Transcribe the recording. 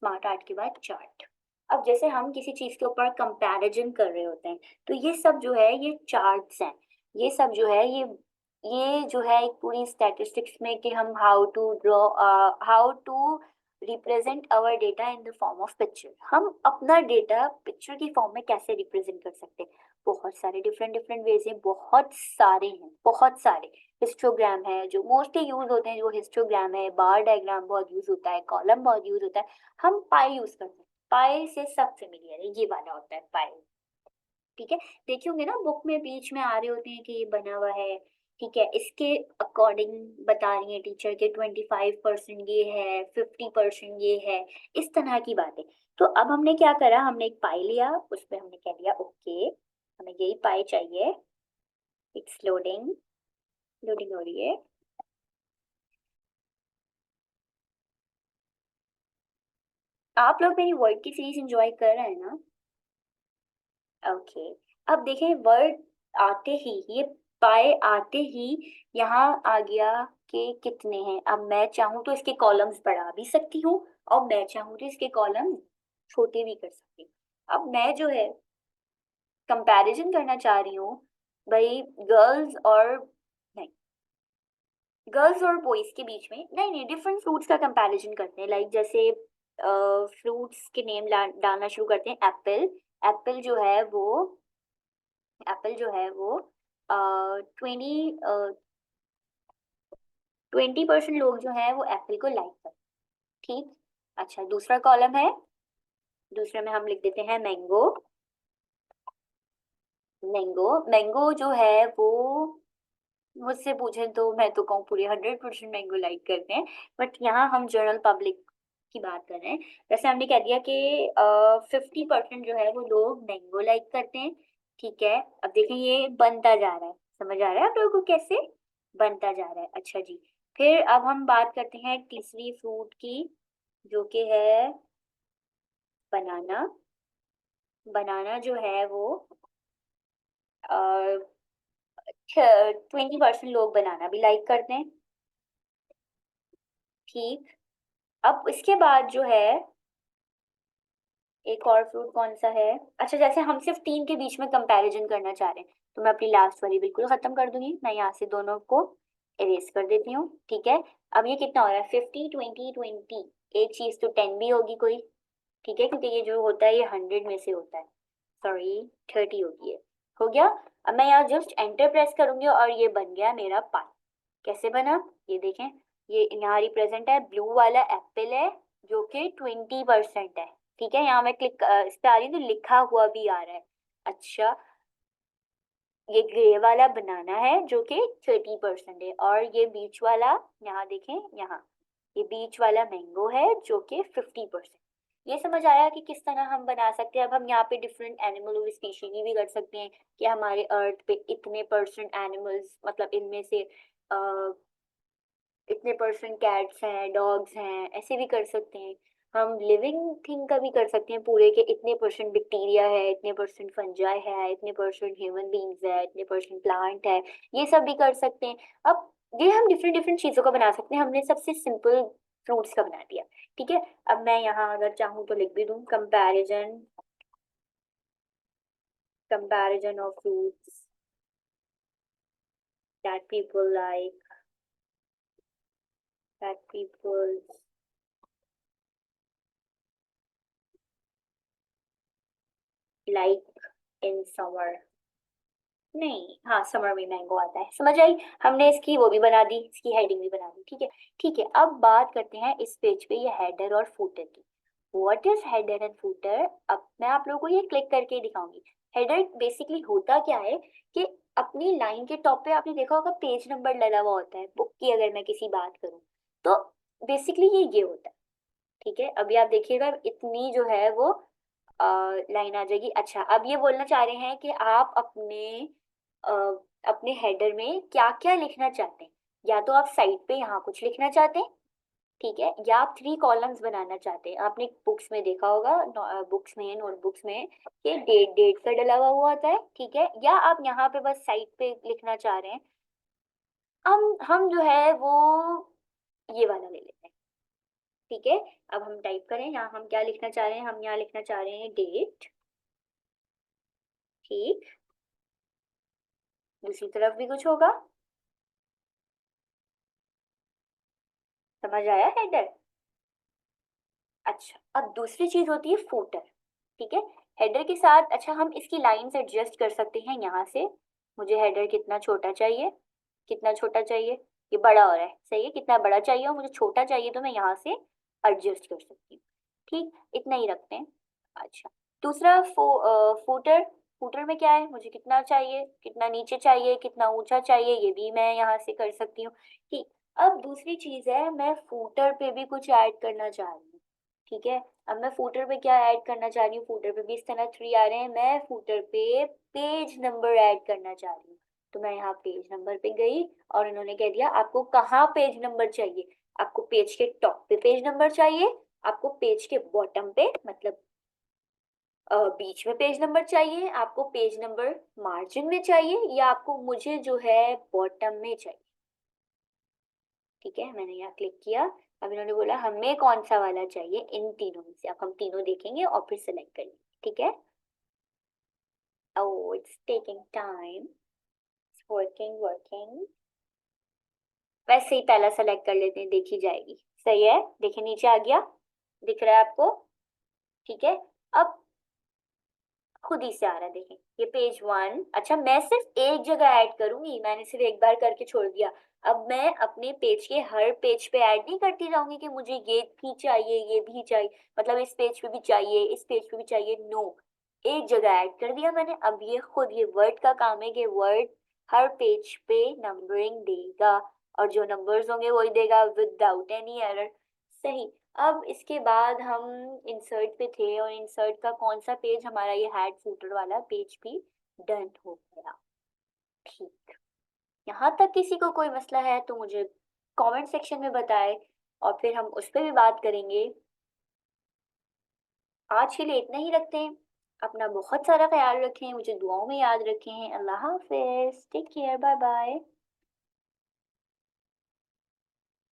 Smart art के बाद chart. अब जैसे हम किसी चीज के ऊपर कंपैरिजन कर रहे होते हैं, तो ये सब जो है ये चार्ट्स हैं। ये सब जो है ये जो है एक पूरी स्टैटिस्टिक्स में कि हम how to represent our data in the form of picture. हम अपना डेटा पिक्चर की फॉर्म में कैसे रिप्रेजेंट कर सकते हैं। बहुत सारे डिफरेंट डिफरेंट वेज हैं, बहुत सारे हैं, बहुत सारे। हिस्टोग्राम है जो मोस्टली यूज होते हैं, जो हिस्टोग्राम है, बार डायग्राम बहुत यूज होता है, कॉलम बहुत यूज होता है। हम पाई यूज करते हैं, पाई से सब फेमिलियर है, ये वाला होता है पाई। ठीक है, देखे होंगे ना बुक में बीच में आ रहे होते हैं कि ये बना हुआ है। ठीक है, इसके अकॉर्डिंग बता रही है टीचर के 25% ये है, 50% ये है, इस तरह की बातें। तो अब हमने क्या करा, हमने एक पाई लिया, उस पर हमने कह दिया ओके हमें यही पाई चाहिए। इट्स लोडिंग, लोडिंग हो रही है। आप लोग मेरी वर्ड की सीरीज एंजॉय कर रहे हैं ना? ओके। अब देखें, वर्ड आते ही ये पाए आते ही यहाँ आ गया कि कितने हैं। अब मैं चाहूँ तो इसके कॉलम्स बढ़ा भी सकती हूँ, और मैं चाहूँ तो इसके कॉलम छोटे भी कर सकती हूँ। अब मैं जो है कंपैरिजन करना चाह रही हूँ भाई, गर्ल्स और नहीं, गर्ल्स और बॉयज के बीच में, नहीं नहीं, डिफरेंट फ्रूट्स का कंपैरिजन करते हैं। लाइक जैसे फ्रूट्स के नेम डालना शुरू करते हैं। एप्पल, एप्पल जो है वो, एप्पल जो है वो 20% लोग जो है वो एप्पल को लाइक करते हैं। ठीक। अच्छा, दूसरा कॉलम है, दूसरे में हम लिख देते हैं मैंगो। मैंगो, मैंगो जो है वो, मुझसे पूछें तो मैं तो कहूँ पूरे 100% मैंगो लाइक करते हैं। बट यहाँ हम जनरल पब्लिक की बात कर रहे हैं। वैसे हमने कह दिया कि 50% जो है वो लोग मैंगो लाइक करते हैं। ठीक है, अब देखें ये बनता जा रहा है, समझ आ रहा है आप लोगों को कैसे बनता जा रहा है। अच्छा जी, फिर अब हम बात करते हैं तीसरी फ्रूट की, जो कि है बनाना। बनाना जो है वो 20% लोग बनाना भी लाइक करते हैं। ठीक। अब इसके बाद जो है एक और फ्रूट कौन सा है। अच्छा, जैसे हम सिर्फ तीन के बीच में कंपैरिजन करना चाह रहे हैं, तो मैं अपनी लास्ट वाली बिल्कुल खत्म कर दूंगी। मैं यहाँ से दोनों को इरेज कर देती हूँ। ठीक है, अब ये कितना हो रहा है, 50 20 20। एक चीज तो 10 भी होगी कोई। ठीक है, क्योंकि ये जो होता है ये 100 में से होता है। सॉरी, 30 होगी ये। हो गया। अब मैं यहाँ जस्ट एंटर प्रेस करूंगी और ये बन गया मेरा पाई। कैसे बना, ये देखें। ये यहाँ रिप्रेजेंट है, ब्लू वाला एप्पल है जो कि 20% है। ठीक है, यहाँ मैं क्लिक इस पे आ रही हूँ तो लिखा हुआ भी आ रहा है। अच्छा, ये ग्रे वाला बनाना है जो कि 30% है, और ये बीच वाला, यहाँ देखें, यहाँ ये बीच वाला मैंगो है जो कि 50%। ये समझ आया कि किस तरह हम बना सकते हैं। अब हम यहाँ पे डिफरेंट एनिमल और स्पीशीज भी कर सकते हैं कि हमारे अर्थ पे इतने परसेंट एनिमल्स, मतलब इनमें से इतने परसेंट कैट्स हैं, डॉग्स हैं, ऐसे भी कर सकते हैं। हम लिविंग थिंग का भी कर सकते हैं पूरे के, इतने परसेंट बैक्टीरिया है, इतने परसेंट फंजाई है, इतने परसेंट ह्यूमन बींग्स है, इतने परसेंट प्लांट है। ये सब भी कर सकते हैं। अब ये हम डिफरेंट डिफरेंट चीज़ों का बना सकते हैं। हमने सबसे सिंपल फ्रूट्स का बना दिया। ठीक है, अब मैं यहाँ अगर चाहूँ तो लिख भी दूँ comparison, comparison of fruits that people like, that people like in summer. नहीं, हाँ, समर में मैंगो आता है, समझ आई। हमने इसकी वो भी बना दी, इसकी हेडिंग भी बना दी। ठीक है। ठीक है, अब बात करते हैं इस पेज पे ये हेडर और फूटर की। What is header and footer? अब मैं आप लोगों को ये क्लिक करके दिखाऊंगी। हेडर बेसिकली होता क्या है कि अपनी लाइन के टॉप पे आपने देखा होगा पेज नंबर डला हुआ होता है बुक की, अगर मैं किसी बात करूँ तो बेसिकली ये होता है। ठीक है, अभी आप देखिएगा इतनी जो है वो लाइन आ जाएगी। अच्छा, अब ये बोलना चाह रहे हैं कि आप अ, अपने हेडर में क्या क्या लिखना चाहते हैं। या तो आप साइड पे यहाँ कुछ लिखना चाहते हैं, ठीक है, या आप 3 कॉलम्स बनाना चाहते हैं। आपने बुक्स में देखा होगा, बुक्स में, नोटबुक्स में, कि डेट डेट का डला हुआ होता है। ठीक है, या आप यहाँ पे बस साइड पे लिखना चाह रहे हैं। हम जो है वो ये वाला ले लेते हैं। ठीक है, अब हम टाइप करें, यहाँ हम क्या लिखना चाह रहे हैं, हम यहाँ लिखना चाह रहे हैं डेट। ठीक, दूसरी तरफ भी कुछ होगा, समझ आया हेडर। अच्छा, अब दूसरी चीज होती है फूटर। ठीक है, हेडर के साथ अच्छा हम इसकी लाइंस एडजस्ट कर सकते हैं यहाँ से। मुझे हेडर कितना छोटा चाहिए, कितना छोटा चाहिए, ये बड़ा हो रहा है, सही है, कितना बड़ा चाहिए और मुझे छोटा चाहिए तो मैं यहाँ से एडजस्ट कर सकती हूँ। ठीक, इतना ही रखते हैं। अच्छा, दूसरा फूटर। फूटर में क्या है, मुझे कितना चाहिए, कितना नीचे चाहिए, कितना ऊंचा चाहिए, ये भी मैं यहाँ से कर सकती हूँ। ठीक, अब दूसरी चीज है, मैं फूटर पे भी कुछ ऐड करना चाह रही हूँ। ठीक है, अब मैं फूटर पे क्या ऐड करना चाह रही हूँ, फूटर पे भी इस तरह थ्री आ रहे हैं, मैं फूटर पे पेज नंबर ऐड करना चाह रही हूँ। तो मैं यहाँ पेज नंबर पे गई और इन्होंने कह दिया आपको कहाँ पेज नंबर चाहिए, आपको पेज के टॉप पे पेज नंबर चाहिए, आपको पेज के बॉटम पे मतलब बीच में पेज नंबर चाहिए, आपको पेज नंबर मार्जिन में चाहिए, या आपको मुझे जो है बॉटम में चाहिए। ठीक है, मैंने यहाँ क्लिक किया। अब इन्होंने बोला हमें कौन सा वाला चाहिए इन तीनों में से, अब हम तीनों देखेंगे और फिर सेलेक्ट करेंगे। ठीक है, oh it's taking time, it's working। वैसे ही पहला सेलेक्ट कर लेते हैं, देखी जाएगी। सही है, देखिए नीचे आ गया, दिख रहा है आपको। ठीक है, अब खुद ही से आ रहा है, देखें ये पेज वन। अच्छा, मैं सिर्फ एक जगह ऐड करूंगी, मैंने सिर्फ एक बार करके छोड़ दिया। अब मैं अपने पेज के हर पेज पे ऐड नहीं करती जाऊंगी कि मुझे ये भी चाहिए, ये भी चाहिए, मतलब इस पेज पे भी चाहिए, इस पेज पे भी चाहिए, नो। एक जगह ऐड कर दिया मैंने। अब ये खुद, ये वर्ड का काम है कि वर्ड हर पेज पे नंबरिंग देगा, और जो नंबर्स होंगे वही देगा विदाउट एनी एरर। सही। अब इसके बाद हम इंसर्ट पे थे, और इंसर्ट का कौन सा पेज, हमारा ये हेड फूटर वाला पेज भी डन हो गया। ठीक, यहाँ तक किसी को कोई मसला है तो मुझे कमेंट सेक्शन में बताए, और फिर हम उस पर भी बात करेंगे। आज के लिए इतना ही रखते हैं। अपना बहुत सारा ख्याल रखें, मुझे दुआओं में याद रखें। अल्लाह हाफिज, टेक केयर, बाय बाय।